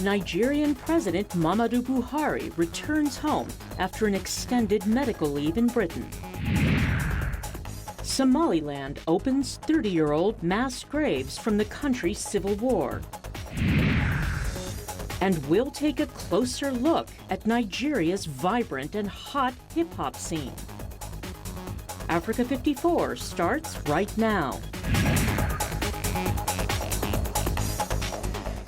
Nigerian President Muhammadu Buhari returns home after an extended medical leave in Britain. Somaliland opens 30-year-old mass graves from the country's civil war. And we'll take a closer look at Nigeria's vibrant and hot hip-hop scene. Africa 54 starts right now.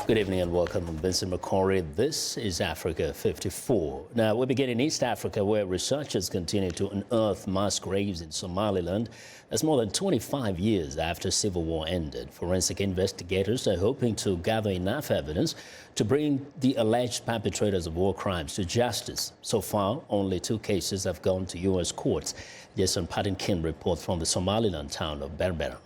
Good evening and welcome. I'm Vincent Makori. This is Africa 54. Now, we begin in East Africa, where researchers continue to unearth mass graves in Somaliland. That's more than 25 years after civil war ended. Forensic investigators are hoping to gather enough evidence to bring the alleged perpetrators of war crimes to justice. So far, only 2 cases have gone to U.S. courts. Jason Paddington reports from the Somaliland town of Berbera.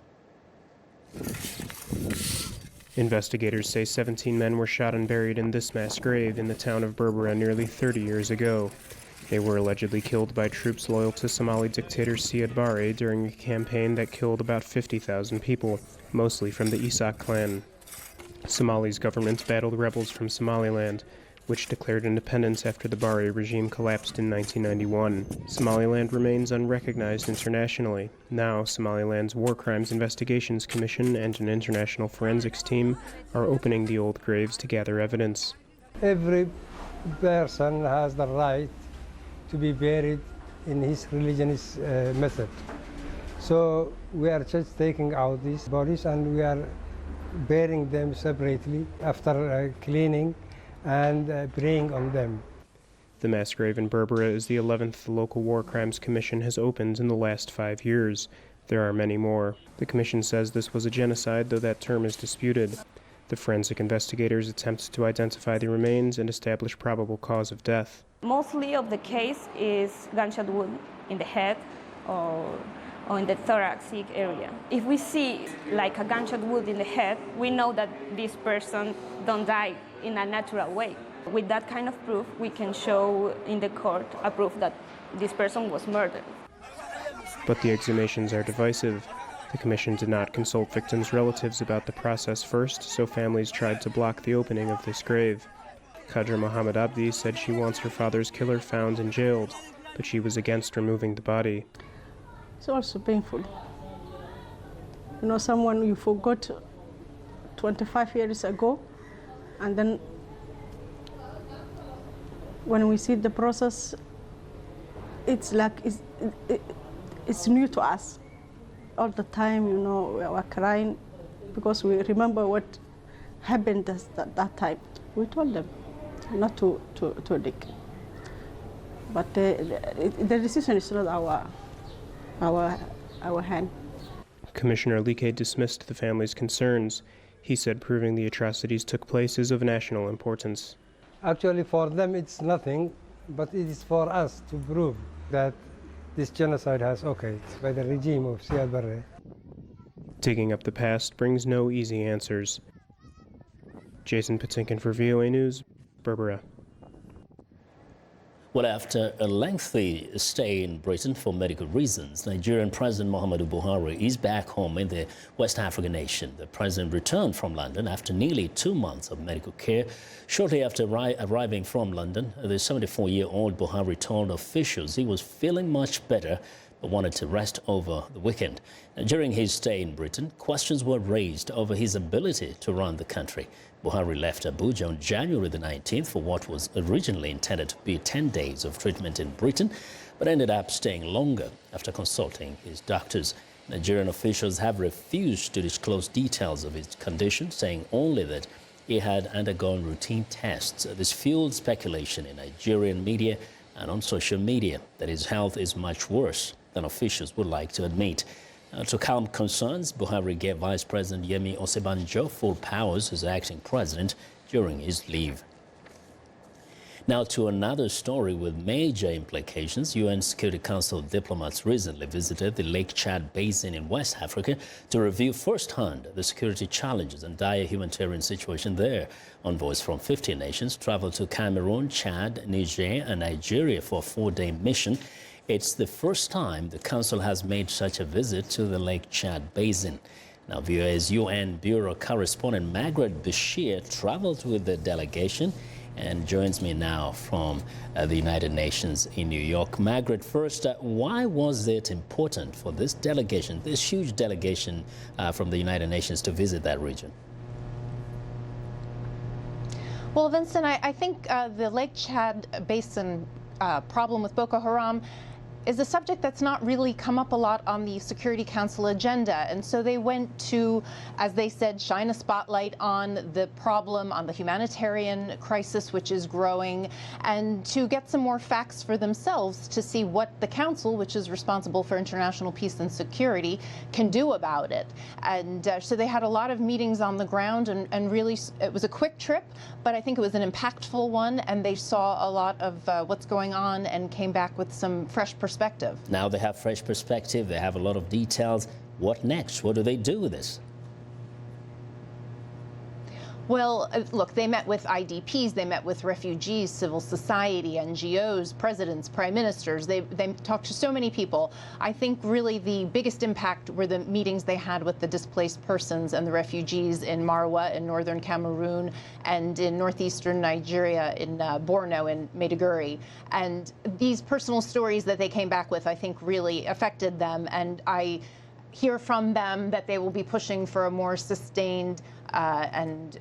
Investigators say 17 men were shot and buried in this mass grave in the town of Berbera nearly 30 years ago. They were allegedly killed by troops loyal to Somali dictator Siad Barre during a campaign that killed about 50,000 people, mostly from the Isaaq clan. Somali's government battled rebels from Somaliland, which declared independence after the Barre regime collapsed in 1991. Somaliland remains unrecognized internationally. Now, Somaliland's War Crimes Investigations Commission and an international forensics team are opening the old graves to gather evidence. Every person has the right to be buried in his religionist method. So we are just taking out these bodies and we are burying them separately after cleaning and praying on them. The mass grave in Berbera is the 11th the local War Crimes Commission has opened in the last 5 years. There are many more. The commission says this was a genocide, though that term is disputed. The forensic investigators attempt to identify the remains and establish probable cause of death. Mostly of the case is gunshot wound in the head or in the thoracic area. If we see like a gunshot wound in the head, we know that this person don't die in a natural way. With that kind of proof, we can show in the court a proof that this person was murdered. But the exhumations are divisive. The commission did not consult victims' relatives about the process first, so families tried to block the opening of this grave. Khadra Mohammed Abdi said she wants her father's killer found and jailed, but she was against removing the body. It's also painful. You know, someone you forgot 25 years ago, and then when we see the process, it's like it's new to us. All the time, you know, we are crying because we remember what happened at that time. We told them not to dig, but the decision is not our hand. Commissioner Like dismissed the family's concerns. He said proving the atrocities took place is of national importance. Actually, for them it's nothing, but it is for us to prove that this genocide has occurred by the regime of Siad Barre. Digging up the past brings no easy answers. Jason Patinkin for VOA News, Berbera. Well, after a lengthy stay in Britain for medical reasons, Nigerian President Muhammadu Buhari is back home in the West African nation. The president returned from London after nearly 2 months of medical care. Shortly after arriving from London, the 74-year-old Buhari told officials he was feeling much better but wanted to rest over the weekend. During his stay in Britain, questions were raised over his ability to run the country. Buhari left Abuja on January the 19th for what was originally intended to be 10 days of treatment in Britain, but ended up staying longer after consulting his doctors. Nigerian officials have refused to disclose details of his condition, saying only that he had undergone routine tests. This fueled speculation in Nigerian media and on social media that his health is much worse than officials would like to admit. To calm concerns, Buhari gave Vice President Yemi Osinbajo full powers as acting president during his leave. Now to another story with major implications. UN Security Council diplomats recently visited the Lake Chad Basin in West Africa to review firsthand the security challenges and dire humanitarian situation there. Envoys from 50 nations traveled to Cameroon, Chad, Niger and Nigeria for a 4-day mission. It's the first time the Council has made such a visit to the Lake Chad Basin. Now, VOA's UN Bureau correspondent Margaret Bashir traveled with the delegation and joins me now from the United Nations in New York. Margaret, first, why was it important for this delegation, this huge delegation from the United Nations, to visit that region? Well, Vincent, I think the Lake Chad Basin problem with Boko Haram is a subject that's not really come up a lot on the Security Council agenda. And so they went to, as they said, shine a spotlight on the problem, on the humanitarian crisis, which is growing, and to get some more facts for themselves to see what the Council, which is responsible for international peace and security, can do about it. And so they had a lot of meetings on the ground, and really it was a quick trip, but I think it was an impactful one, and they saw a lot of what's going on and came back with some fresh perspective. Now they have fresh perspective, they have a lot of details. What next? What do they do with this? Well, look, they met with IDPs, they met with refugees, civil society, NGOs, presidents, prime ministers. They talked to so many people. I think really the biggest impact were the meetings they had with the displaced persons and the refugees in Marwa in northern Cameroon and in northeastern Nigeria in Borno and Maiduguri. And these personal stories that they came back with, I think, really affected them. And I hear from them that they will be pushing for a more sustained and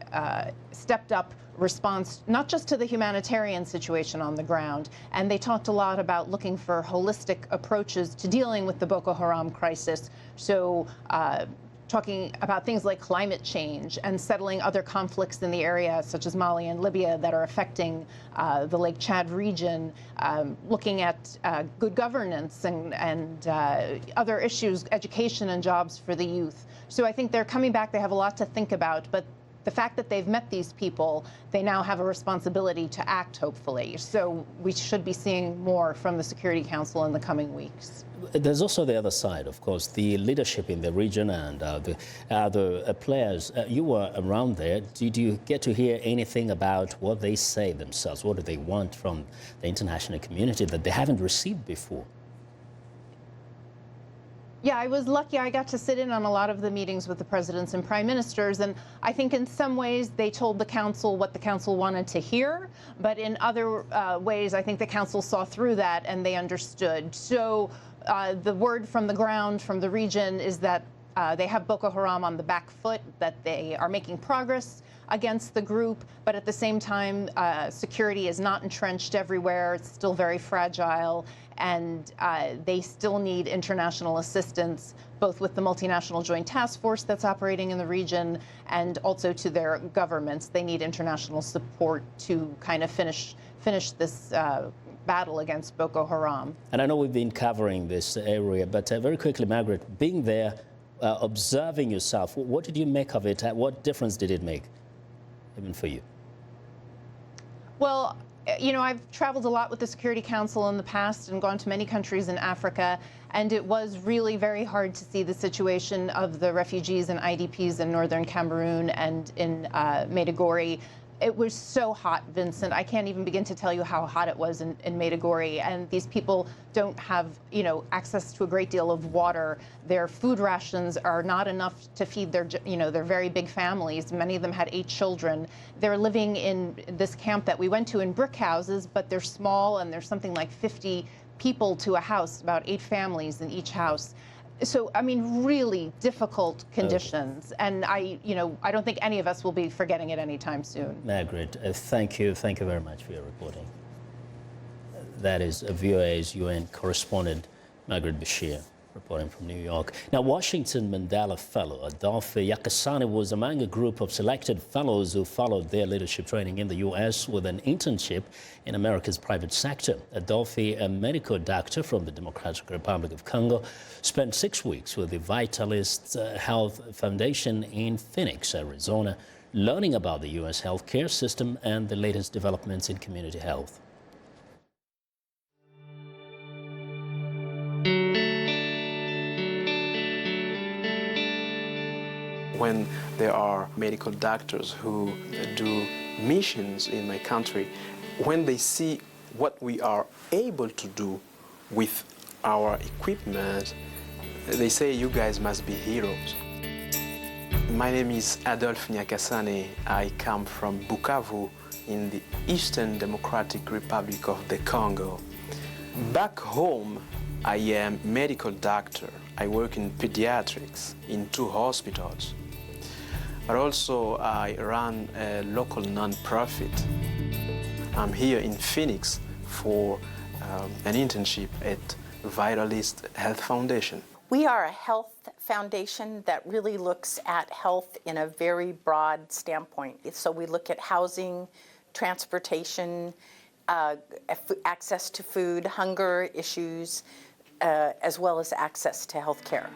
stepped up response, not just to the humanitarian situation on the ground. And they talked a lot about looking for holistic approaches to dealing with the Boko Haram crisis. So talking about things like climate change and settling other conflicts in the area, such as Mali and Libya, that are affecting the Lake Chad region, looking at good governance and other issues, education and jobs for the youth. So I think they're coming back, they have a lot to think about, but the fact that they've met these people, they now have a responsibility to act, hopefully. So we should be seeing more from the Security Council in the coming weeks. There's also the other side, of course, the leadership in the region and the players. You were around there. Did you get to hear anything about what they say themselves? What do they want from the international community that they haven't received before? Yeah, I was lucky. I got to sit in on a lot of the meetings with the presidents and prime ministers, and I think in some ways they told the council what the council wanted to hear, but in other ways I think the council saw through that and they understood. So the word from the ground, from the region, is that they have Boko Haram on the back foot, that they are making progress against the group, but at the same time, security is not entrenched everywhere. It's still very fragile, and they still need international assistance, both with the multinational joint task force that's operating in the region and also to their governments. They need international support to kind of finish this battle against Boko Haram. And I know we've been covering this area, but very quickly, Margaret, being there, observing yourself, what did you make of it? What difference did it make, even for you? Well, you know, I've traveled a lot with the Security Council in the past and gone to many countries in Africa, and it was really very hard to see the situation of the refugees and IDPs in northern Cameroon and in Maiduguri. It was so hot, Vincent. I can't even begin to tell you how hot it was in Maiduguri. And these people don't have, you know, access to a great deal of water. Their food rations are not enough to feed their, you know, their very big families. Many of them had 8 children. They're living in this camp that we went to in brick houses, but they're small, and there's something like 50 people to a house, about 8 families in each house. So, I mean, really difficult conditions. And I don't think any of us will be forgetting it anytime soon. Margaret, thank you. Thank you very much for your reporting. That is VOA's UN correspondent, Margaret Bashir, reporting from New York. Now, Washington Mandela Fellow Adolphe Yakasani was among a group of selected fellows who followed their leadership training in the U.S. with an internship in America's private sector. Adolphe, a medical doctor from the Democratic Republic of Congo, spent 6 weeks with the Vitalist Health Foundation in Phoenix, Arizona, learning about the U.S. healthcare system and the latest developments in community health. When there are medical doctors who do missions in my country, when they see what we are able to do with our equipment, they say, you guys must be heroes. My name is Adolphe Nyakasane. I come from Bukavu in the Eastern Democratic Republic of the Congo. Back home, I am a medical doctor. I work in pediatrics in 2 hospitals. But also I run a local non-profit. I'm here in Phoenix for an internship at Vitalist Health Foundation. We are a health foundation that really looks at health in a very broad standpoint. So we look at housing, transportation, access to food, hunger issues, as well as access to health care.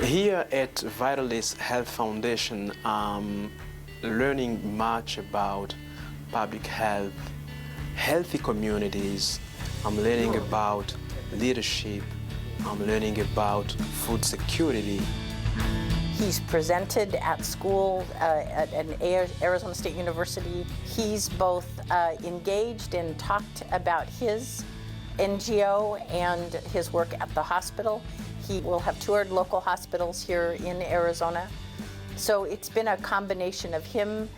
Here at Vitalist Health Foundation, I'm learning much about public health, healthy communities. I'm learning about leadership. I'm learning about food security. He's presented at school at Arizona State University. He's both engaged and talked about his NGO and his work at the hospital. He will have toured local hospitals here in Arizona. So it's been a combination of him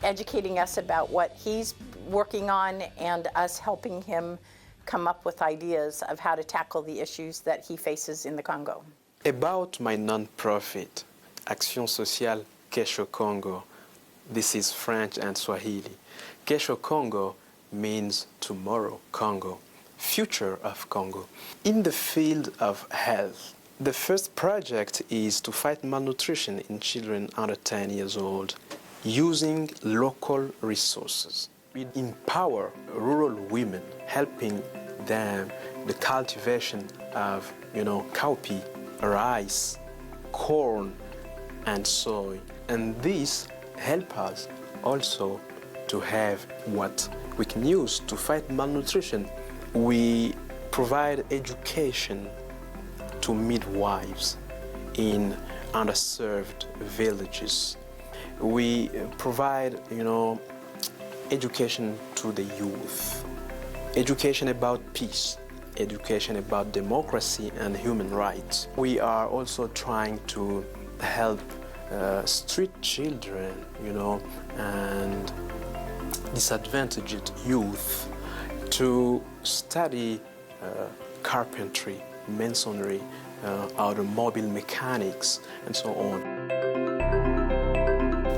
educating us about what he's working on and us helping him come up with ideas of how to tackle the issues that he faces in the Congo. About my non-profit, Action Sociale Kesho Congo, this is French and Swahili. Kesho Congo means tomorrow Congo, future of Congo. In the field of health, the first project is to fight malnutrition in children under 10 years old using local resources. We empower rural women, helping them the cultivation of, cowpea, rice, corn, and soy. And this helps us also to have what we can use to fight malnutrition. We provide education to midwives in underserved villages. We provide, education to the youth, education about peace, education about democracy and human rights. We are also trying to help street children, and disadvantaged youth to study carpentry, masonry, automobile mechanics, and so on.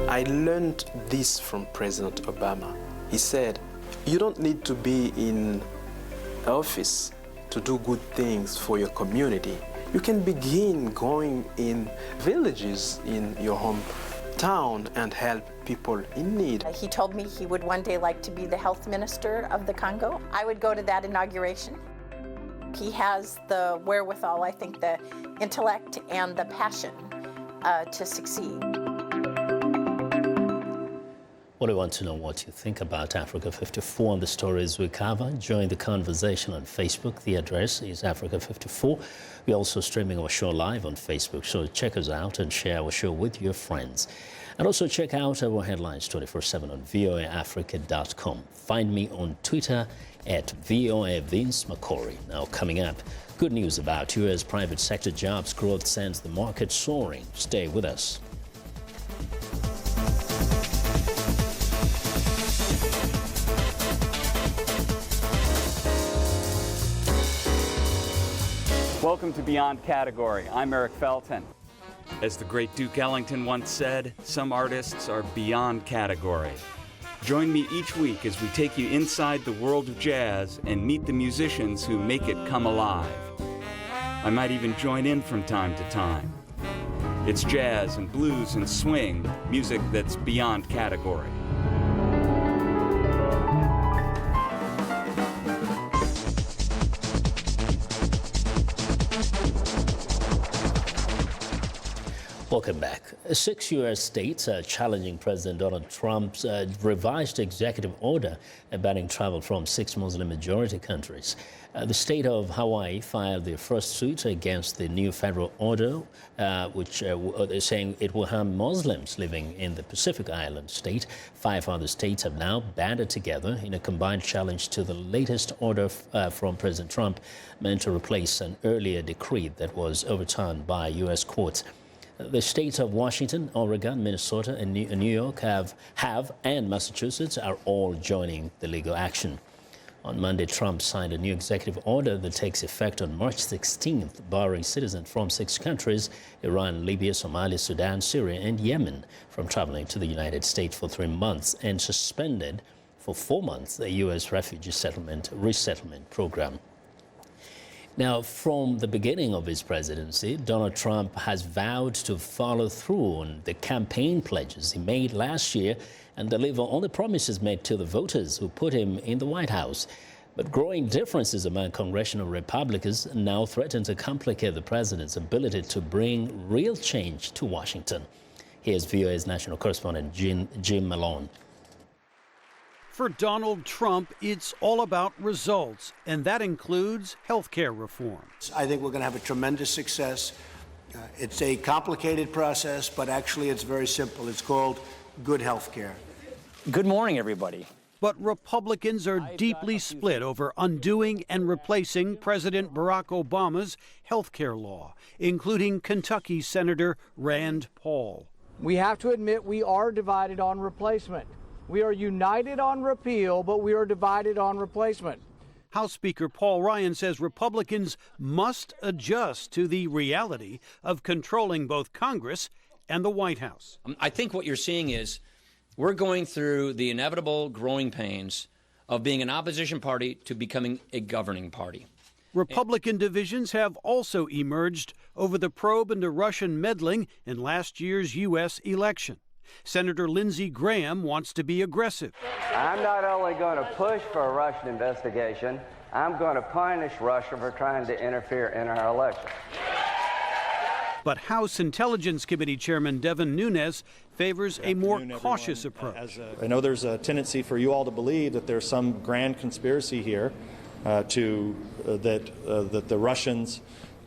I learned this from President Obama. He said, you don't need to be in office to do good things for your community. You can begin going in villages in your hometown and help people in need. He told me he would one day like to be the health minister of the Congo. I would go to that inauguration. He has the wherewithal, I think, the intellect and the passion to succeed. Well, I want to know what you think about Africa 54 and the stories we cover. Join the conversation on Facebook. The address is Africa 54. We're also streaming our show live on Facebook, so check us out and share our show with your friends. And also check out our headlines 24/7 on voaafrica.com. Find me on Twitter at VOA Vince Makori. Now coming up, good news about U.S. private sector jobs growth sends the market soaring. Stay with us. Welcome to Beyond Category. I'm Eric Felton. As the great Duke Ellington once said, some artists are beyond category. Join me each week as we take you inside the world of jazz and meet the musicians who make it come alive. I might even join in from time to time. It's jazz and blues and swing, music that's beyond category. Welcome back. 6 U.S. states are challenging President Donald Trump's revised executive order banning travel from 6 Muslim-majority countries. The state of Hawaii filed their first suit against the new federal order, which is saying it will harm Muslims living in the Pacific Island state. 5 other states have now banded together in a combined challenge to the latest order from President Trump, meant to replace an earlier decree that was overturned by U.S. courts. The states of Washington, Oregon, Minnesota, and New York and Massachusetts are all joining the legal action. On Monday, Trump signed a new executive order that takes effect on March 16th, barring citizens from 6 countries, Iran, Libya, Somalia, Sudan, Syria, and Yemen, from traveling to the United States for 3 months, and suspended for 4 months the U.S. refugee resettlement program. Now, from the beginning of his presidency, Donald Trump has vowed to follow through on the campaign pledges he made last year and deliver on the promises made to the voters who put him in the White House. But growing differences among congressional Republicans now threaten to complicate the president's ability to bring real change to Washington. Here's VOA's national correspondent Jim Malone. For Donald Trump, it's all about results, and that includes health care reform. I think we're going to have a tremendous success. It's a complicated process, but actually it's very simple. It's called good health care. Good morning, everybody. But Republicans are deeply split over undoing and replacing President Barack Obama's health care law, including Kentucky Senator Rand Paul. We have to admit we are divided on replacement. We are united on repeal, but we are divided on replacement. House Speaker Paul Ryan says Republicans must adjust to the reality of controlling both Congress and the White House. I think what you're seeing is we're going through the inevitable growing pains of being an opposition party to becoming a governing party. Republican divisions have also emerged over the probe into Russian meddling in last year's U.S. election. Senator Lindsey Graham wants to be aggressive. I'm not only going to push for a Russian investigation, I'm going to punish Russia for trying to interfere in our election. But House Intelligence Committee Chairman Devin Nunes favors a more cautious approach. I know there's a tendency for you all to believe that there's some grand conspiracy here that the Russians,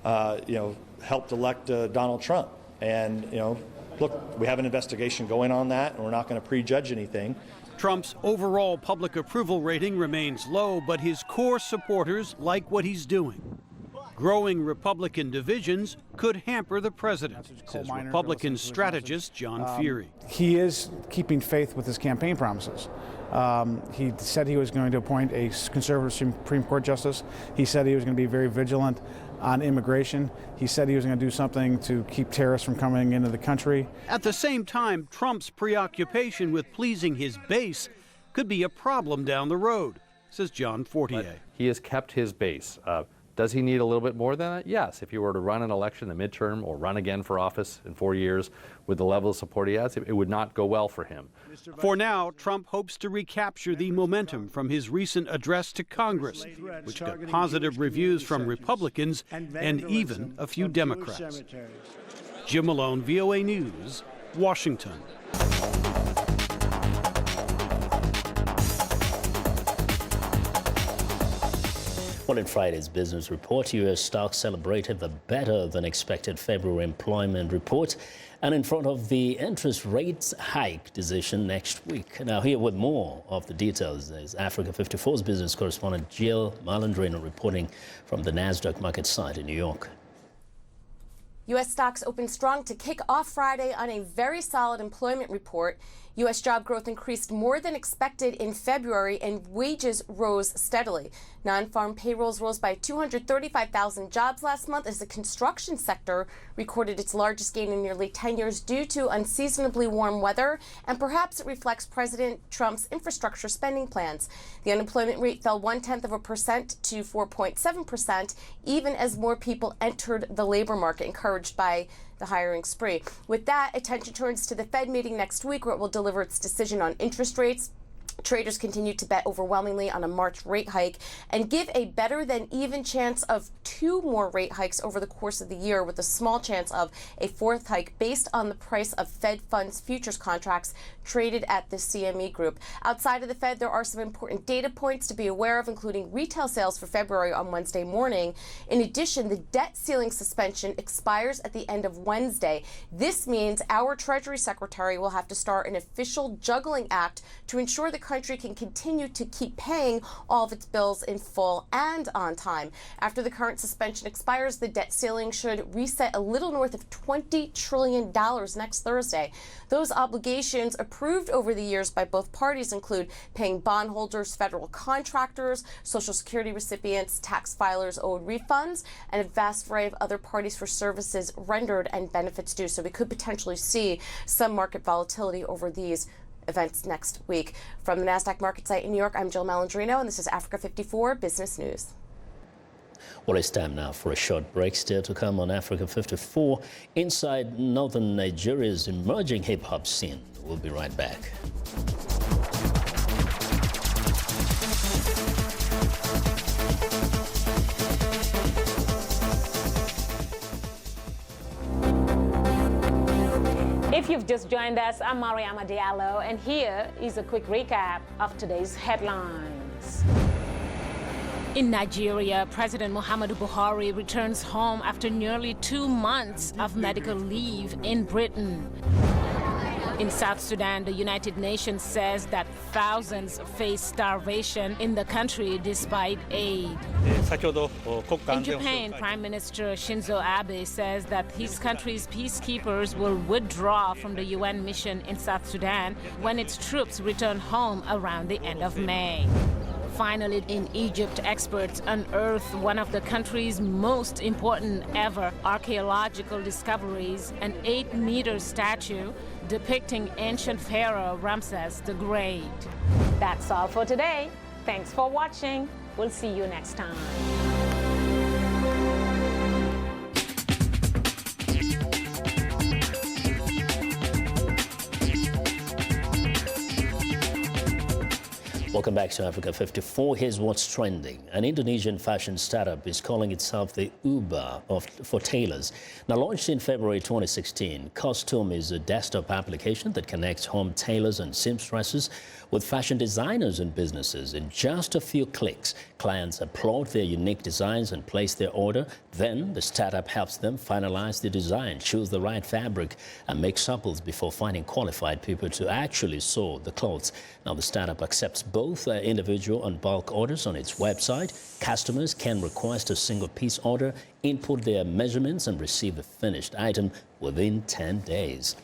helped elect Donald Trump. And, look, we have an investigation going on that, and we're not going to prejudge anything. Trump's overall public approval rating remains low, but his core supporters like what he's doing. Growing Republican divisions could hamper the president, says Republican strategist John Feary. He is keeping faith with his campaign promises. He said he was going to appoint a conservative Supreme Court justice. He said he was going to be very vigilant on immigration. He said he was going to do something to keep terrorists from coming into the country. At the same time, Trump's preoccupation with pleasing his base could be a problem down the road, says John Fortier. But he has kept his base. Does he need a little bit more than that? Yes. If he were to run an election, a midterm, or run again for office in 4 years with the level of support he has, it would not go well for him. For now, Trump hopes to recapture the momentum from his recent address to Congress, which got positive reviews from Republicans and even a few Democrats. Jim Malone, VOA News, Washington. Well, in Friday's business report, U.S. stocks celebrated the better-than-expected February employment report and in front of the interest rates hike decision next week. Now, here with more of the details is Africa 54's business correspondent Jill Malandrino reporting from the NASDAQ market site in New York. U.S. stocks opened strong to kick off Friday on a very solid employment report. U.S. job growth increased more than expected in February, and wages rose steadily. Non-farm payrolls rose by 235,000 jobs last month as the construction sector recorded its largest gain in nearly 10 years due to unseasonably warm weather, and perhaps it reflects President Trump's infrastructure spending plans. The unemployment rate fell 0.1% to 4.7%, even as more people entered the labor market, encouraged by the hiring spree. With that, attention turns to the Fed meeting next week, where it will deliver its decision on interest rates. Traders continue to bet overwhelmingly on a March rate hike and give a better than even chance of 2 more rate hikes over the course of the year, with a small chance of a 4th hike based on the price of Fed funds futures contracts traded at the CME Group. Outside of the Fed, there are some important data points to be aware of, including retail sales for February on Wednesday morning. In addition, the debt ceiling suspension expires at the end of Wednesday. This means our Treasury Secretary will have to start an official juggling act to ensure the country can continue to keep paying all of its bills in full and on time. After the current suspension expires, the debt ceiling should reset a little north of $20 trillion next Thursday. Those obligations approved over the years by both parties include paying bondholders, federal contractors, Social Security recipients, tax filers owed refunds, and a vast array of other parties for services rendered and benefits due. So we could potentially see some market volatility over these events next week. From the NASDAQ market site in New York, I'm Jill Malandrino, and this is Africa 54 Business News. Well, it's time now for a short break. Still to come on Africa 54, inside northern Nigeria's emerging hip-hop scene. We'll be right back. If you've just joined us, I'm Mariama Diallo, and here is a quick recap of today's headlines. In Nigeria, President Muhammadu Buhari returns home after nearly 2 months of medical leave in Britain. In South Sudan, the United Nations says that thousands face starvation in the country despite aid. In Japan, Prime Minister Shinzo Abe says that his country's peacekeepers will withdraw from the UN mission in South Sudan when its troops return home around the end of May. Finally, in Egypt, experts unearthed one of the country's most important ever archaeological discoveries, an 8-meter statue depicting ancient pharaoh Ramses the Great. That's all for today. Thanks for watching. We'll see you next time. Welcome back to Africa 54. Here's what's trending. An Indonesian fashion startup is calling itself the Uber for tailors. Now, launched in February 2016, Costume is a desktop application that connects home tailors and seamstresses with fashion designers and businesses. In just a few clicks, clients upload their unique designs and place their order. Then the startup helps them finalize the design, choose the right fabric, and make samples before finding qualified people to actually sew the clothes. Now, the startup accepts both individual and bulk orders on its website. Customers can request a single piece order, input their measurements, and receive the finished item within 10 days.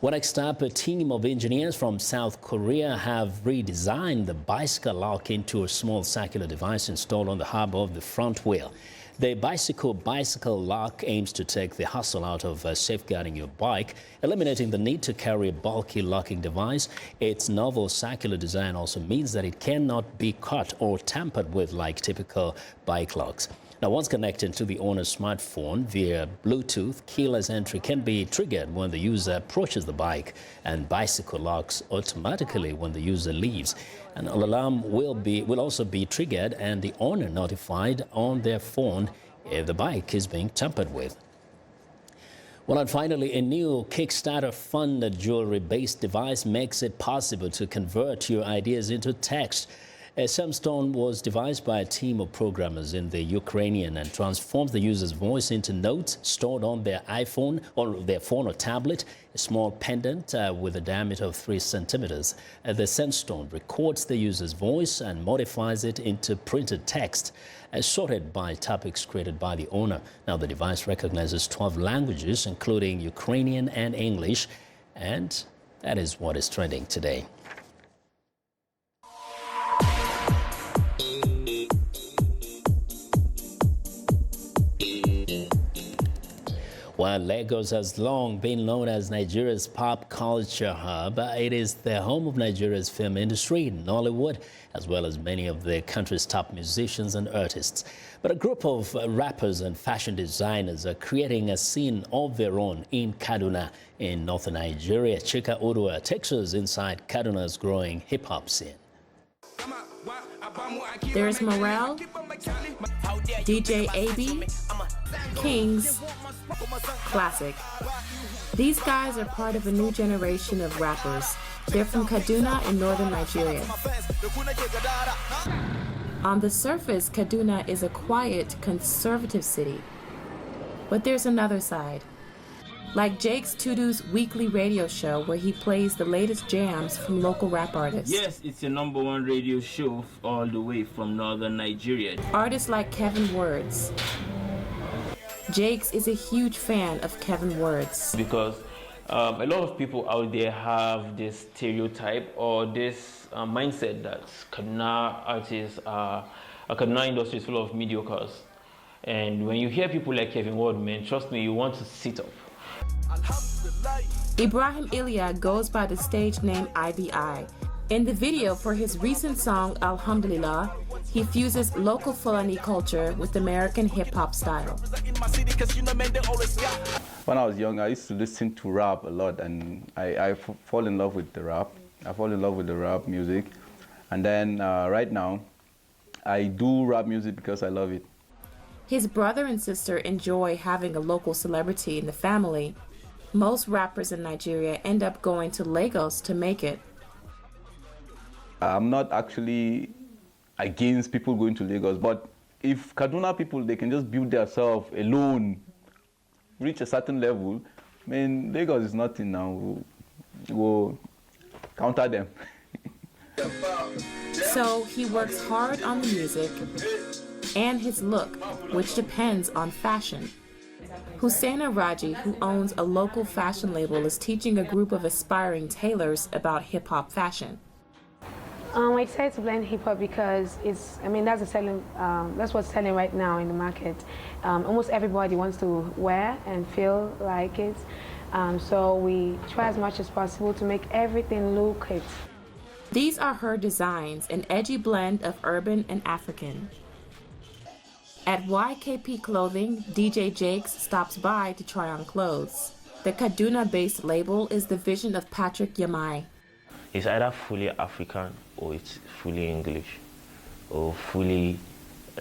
Well, next up, a team of engineers from South Korea have redesigned the bicycle lock into a small circular device installed on the hub of the front wheel. The bicycle lock aims to take the hassle out of safeguarding your bike, eliminating the need to carry a bulky locking device. Its novel circular design also means that it cannot be cut or tampered with like typical bike locks. Now, once connected to the owner's smartphone via Bluetooth, keyless entry can be triggered when the user approaches the bike, and bicycle locks automatically when the user leaves. An alarm will also be triggered and the owner notified on their phone if the bike is being tampered with. Well, and finally, a new Kickstarter-funded jewelry-based device makes it possible to convert your ideas into text. Samstone was devised by a team of programmers in the Ukrainian and transforms the user's voice into notes stored on their iPhone or their phone or tablet. A small pendant with a diameter of 3 centimeters. The Sandstone records the user's voice and modifies it into printed text, sorted by topics created by the owner. Now, the device recognizes 12 languages, including Ukrainian and English, and that is what is trending today. While Lagos has long been known as Nigeria's pop culture hub, it is the home of Nigeria's film industry, Nollywood, as well as many of the country's top musicians and artists. But a group of rappers and fashion designers are creating a scene of their own in Kaduna, in northern Nigeria. Chika Odua takes us inside Kaduna's growing hip-hop scene. There's Morel, DJ AB, Kings, Classic. These guys are part of a new generation of rappers. They're from Kaduna in northern Nigeria. On the surface, Kaduna is a quiet, conservative city. But there's another side. like Jake's Tudu's weekly radio show where he plays the latest jams from local rap artists. Yes, it's your #1 radio show all the way from northern Nigeria. Artists like Kevin Words. Jake's is a huge fan of Kevin Words. Because a lot of people out there have this stereotype or this mindset that Kaduna artists Kaduna industry is full of mediocres. And when you hear people like Kevin Ward, man, trust me, you want to sit up. Ibrahim Ilya goes by the stage name IBI. In the video for his recent song Alhamdulillah, he fuses local Fulani culture with American hip-hop style. When I was young, I used to listen to rap a lot, and I fall in love with the rap. I fall in love with the rap music. And then right now, I do rap music because I love it. His brother and sister enjoy having a local celebrity in the family. Most rappers in Nigeria end up going to Lagos to make it. I'm not actually against people going to Lagos, but if Kaduna people, they can just build themselves alone, reach a certain level, I mean, Lagos is nothing now. We'll counter them. So he works hard on the music and his look, which depends on fashion. Husseina Raji, who owns a local fashion label, is teaching a group of aspiring tailors about hip-hop fashion. I decided to blend hip-hop because that's what's selling right now in the market. Almost everybody wants to wear and feel like it. So we try as much as possible to make everything look it. These are her designs, an edgy blend of urban and African. At YKP Clothing, DJ Jakes stops by to try on clothes. The Kaduna-based label is the vision of Patrick Yamai. It's either fully African or it's fully English or fully,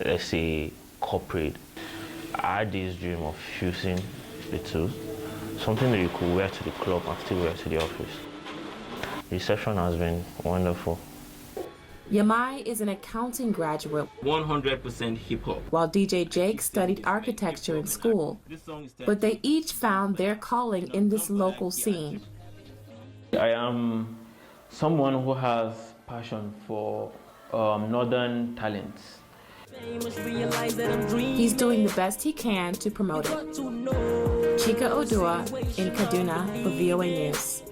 let's say, corporate. I had this dream of fusing the two, something that you could wear to the club and still wear to the office. The reception has been wonderful. Yamai is an accounting graduate, 100% hip-hop, while DJ Jake studied architecture in school. But they each found their calling in this local scene. I am someone who has passion for northern talents. He's doing the best he can to promote it. Chika Odua in Kaduna for VOA News.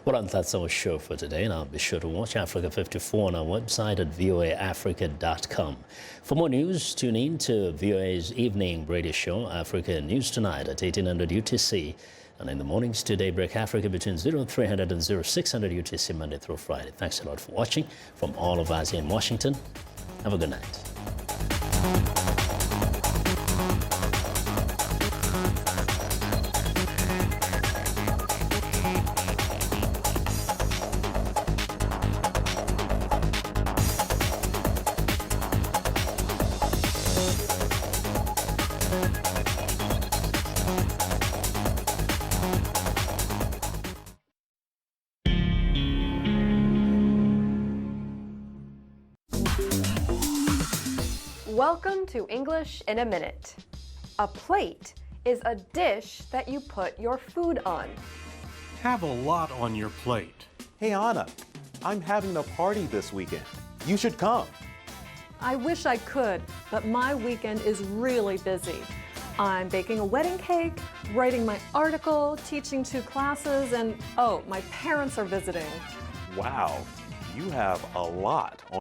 Well, that's our show for today. Now be sure to watch Africa 54 on our website at voaafrica.com. For more news, tune in to VOA's evening radio show, Africa News Tonight at 1800 UTC. And in the mornings to Daybreak Africa between 0300 and 0600 UTC Monday through Friday. Thanks a lot for watching. From all of us here in Washington, have a good night. Welcome to English in a Minute. A plate is a dish that you put your food on. Have a lot on your plate. Hey Anna, I'm having a party this weekend. You should come. I wish I could, but my weekend is really busy. I'm baking a wedding cake, writing my article, teaching 2 classes, and oh, my parents are visiting. Wow, you have a lot on